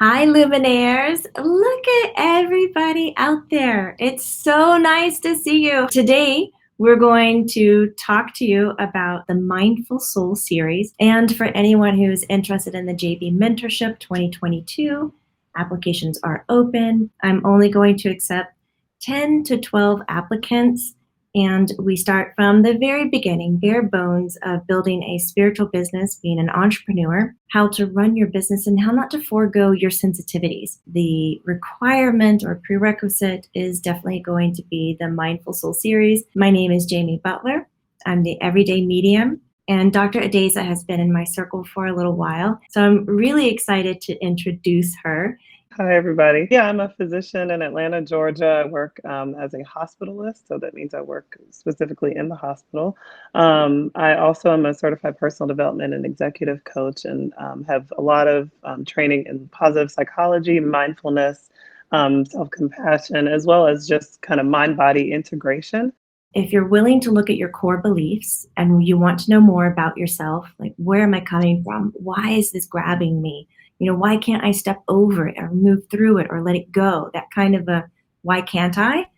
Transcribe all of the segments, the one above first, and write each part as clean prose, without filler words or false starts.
Hi, Luminaires. Look at everybody out there. It's so nice to see you. Today, we're going to talk to you about the Mindful Soul series. And for anyone who's interested in the JV Mentorship 2022, applications are open. I'm only going to accept 10 to 12 applicants. And we start from the very beginning, bare bones of building a spiritual business, being an entrepreneur, how to run your business, and how not to forego your sensitivities. The requirement or prerequisite is definitely going to be the Mindful Soul series. My name is Jamie Butler. I'm the Everyday Medium. And Dr. Adeza has been in my circle for a little while. So I'm really excited to introduce her. Hi, everybody. Yeah, I'm a physician in Atlanta, Georgia. I work as a hospitalist, so that means I work specifically in the hospital. I also am a certified personal development and executive coach and have a lot of training in positive psychology, mindfulness, self-compassion, as well as just kind of mind-body integration. If you're willing to look at your core beliefs and you want to know more about yourself, like where am I coming from? Why is this grabbing me? Why can't I step over it or move through it or let it go? That kind of a why can't I?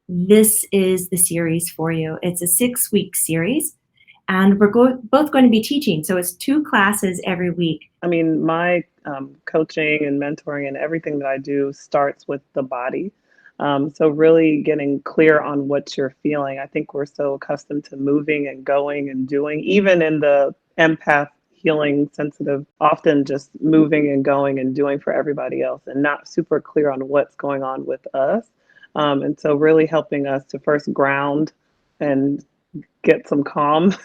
This is the series for you. It's a 6-week series and we're both going to be teaching. So it's 2 classes every week. I mean, my coaching and mentoring and everything that I do starts with the body. So really getting clear on what you're feeling. I think we're so accustomed to moving and going and doing, even in the empath healing sensitive, often just moving and going and doing for everybody else and not super clear on what's going on with us. And so really helping us to first ground and get some calm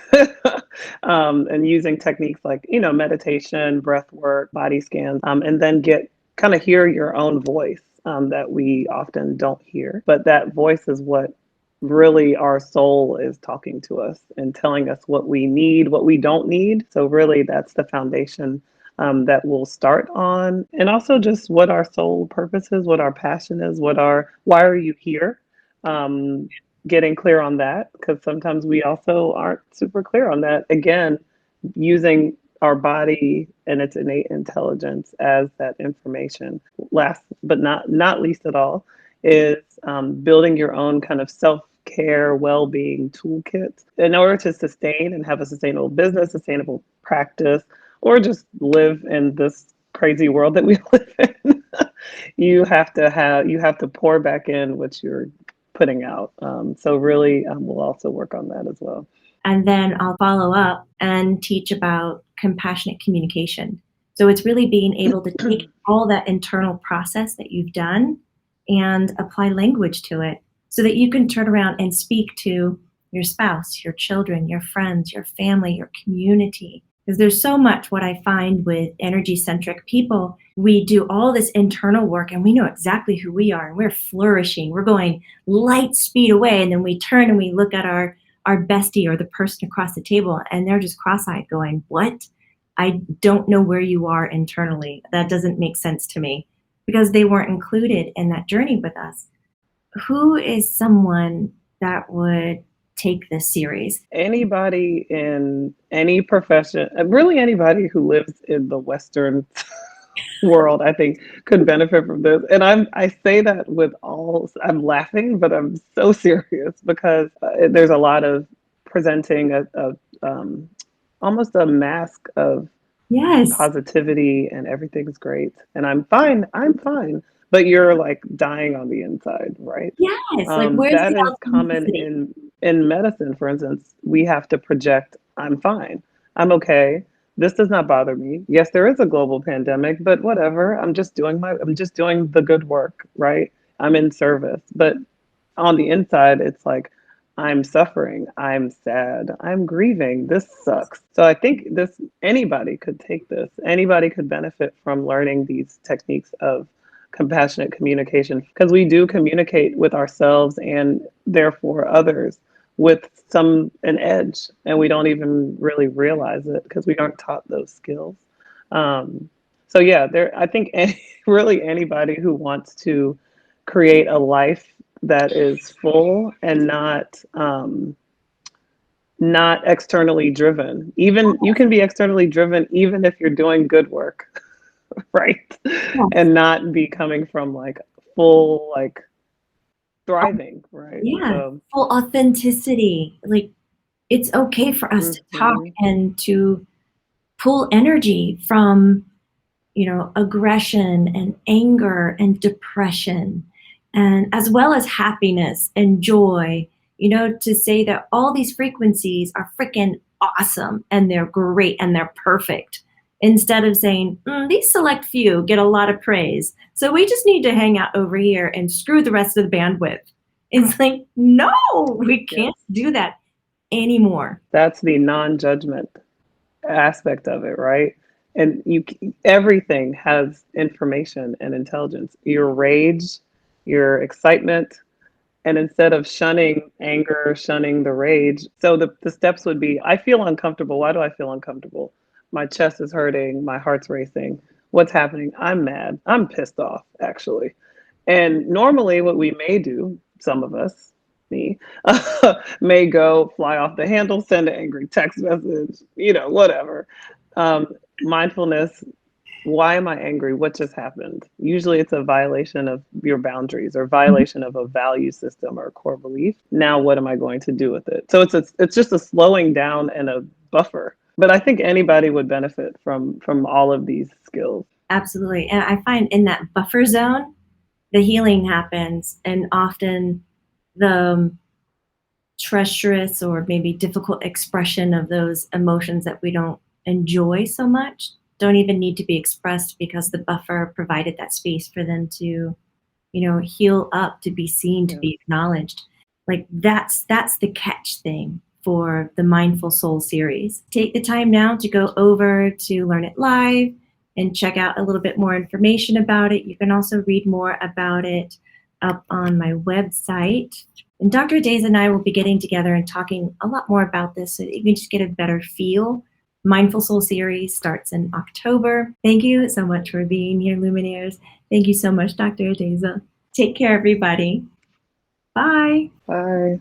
and using techniques like, meditation, breath work, body scans, and then get kind of hear your own voice that we often don't hear. But that voice is what really our soul is talking to us and telling us what we need, what we don't need. So really that's the foundation that we'll start on. And also just what our soul purpose is, what our passion is, why are you here? Getting clear on that, because sometimes we also aren't super clear on that. Again, using our body and its innate intelligence as that information. Last but not least at all is building your own kind of self-care, well-being toolkit in order to sustain and have a sustainable business, sustainable practice, or just live in this crazy world that we live in. You have to pour back in what you're putting out. So really, we'll also work on that as well. And then I'll follow up and teach about compassionate communication. So it's really being able to take all that internal process that you've done and apply language to it so that you can turn around and speak to your spouse, your children, your friends, your family, your community. Because there's so much what I find with energy centric people. We do all this internal work and we know exactly who we are and we're flourishing. We're going light speed away. And then we turn and we look at our bestie or the person across the table and they're just cross-eyed going, what? I don't know where you are internally. That doesn't make sense to me because they weren't included in that journey with us. Who is someone that would take this series? Anybody in any profession, really anybody who lives in the Western world, I think could benefit from this. And I say that I'm laughing, but I'm so serious because there's a lot of presenting almost a mask of Yes. positivity and everything's great and I'm fine, but you're like dying on the inside, right? Yes. Like, where's That the is common authenticity? in medicine. For instance, we have to project, I'm fine, I'm okay, this does not bother me. Yes, there is a global pandemic, but whatever, I'm just doing the good work, right? I'm in service. But on the inside, it's like, I'm suffering, I'm sad, I'm grieving, this sucks. So I think anybody could take this, anybody could benefit from learning these techniques of compassionate communication because we do communicate with ourselves and therefore others with an edge, and we don't even really realize it because we aren't taught those skills. So yeah, I think really anybody who wants to create a life that is full and not externally driven. Even you can be externally driven even if you're doing good work. right? Yes. And not be coming from like full like thriving, right? Yeah, So, full authenticity. Like, it's okay for us to talk mhm, and to pull energy from, aggression and anger and depression, and as well as happiness and joy, to say that all these frequencies are freaking awesome and they're great and they're perfect. Instead of saying, these select few get a lot of praise. So we just need to hang out over here and screw the rest of the bandwidth. It's like, no, we yes. can't do that anymore. That's the non-judgment aspect of it, right? And everything has information and intelligence. Your rage, your excitement, and instead of shunning anger, shunning the rage, so the steps would be I feel uncomfortable. Why do I feel uncomfortable? My chest is hurting, my heart's racing. What's happening? I'm mad. I'm pissed off, actually. And normally, what we may do, some of us, me, may go fly off the handle, send an angry text message, whatever. Mindfulness, why am I angry? What just happened? Usually it's a violation of your boundaries or violation of a value system or a core belief. Now what am I going to do with it? So it's just a slowing down and a buffer. But I think anybody would benefit from all of these skills. Absolutely. And I find in that buffer zone, the healing happens, and often the treacherous or maybe difficult expression of those emotions that we don't enjoy so much don't even need to be expressed because the buffer provided that space for them to, heal up, to be seen, to Yeah. be acknowledged. Like, that's the catch thing for the Mindful Soul series. Take the time now to go over to Learn It Live and check out a little bit more information about it. You can also read more about it up on my website. And Dr. Days and I will be getting together and talking a lot more about this so that you can just get a better feel. Mindful Soul series starts in October. Thank you so much for being here, Luminaires. Thank you so much, Dr. Adeza. Take care, everybody. Bye. Bye.